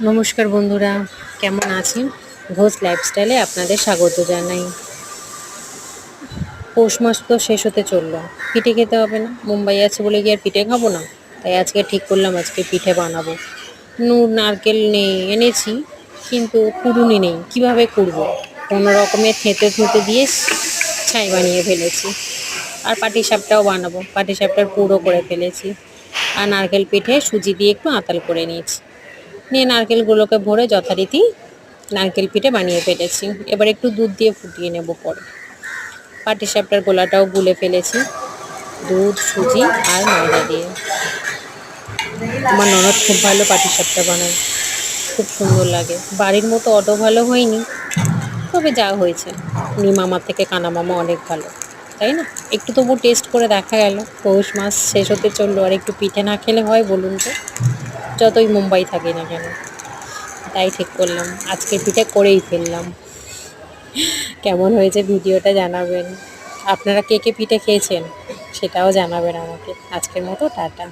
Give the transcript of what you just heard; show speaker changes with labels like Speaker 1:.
Speaker 1: নমস্কার বন্ধুরা, কেমন আছেন? ঘোষ লাইফস্টাইলে আপনাদের স্বাগত জানাই। পৌষ মাস তো শেষ হতে চললো, পিঠে খেতে হবে না? মুম্বাই আছে বলে কি আর পিঠে খাবো না? তাই আজকে ঠিক করলাম আজকে পিঠে বানাবো। নারকেল নেই, এনেছি কিন্তু কুড়ুনি নেই, কিভাবে কুড়বো? কোনো রকমে থেঁতে থুতে দিয়ে ছাই বানিয়ে ফেলেছি। আর পাটিসাপটাও বানাবো, পাটিসাপটার পুরো করে ফেলেছি। আর নারকেল পিঠে সুজি দিয়ে একটু আঁতাল করে নিয়েছি, নিয়ে নারকেলগুলোকে ভরে যথারীতি নারকেল পিঠে বানিয়ে ফেলেছি। এবার একটু দুধ দিয়ে ফুটিয়ে নেব। পরে পাটিসাপটার গোলাটাও গুলে ফেলেছি দুধ, সুজি আর ময়দা দিয়ে। আমার ননদ খুব ভালো পাটিসাপটা বানায়, খুব সুন্দর লাগে। বাড়ির মতো অত ভালো হয়নি, তবে যা হয়েছে। মামার থেকে কানা মামা অনেক ভালো, তাই না? একটু তবু টেস্ট করে দেখা গেল। পৌষ মাস শেষ হতে চললো, আর একটু পিঠে না খেলে হয় বলুন তো? যতই মুম্বাই থাকি না কেন, তাই ঠিক করলাম আজকে পিঠে করেই ফেললাম। কেমন হয়েছে ভিডিওটা জানাবেন। আপনারা কে কে পিঠে খেয়েছেন সেটাও জানাবেন আমাকে। আজকের মতো টাটা।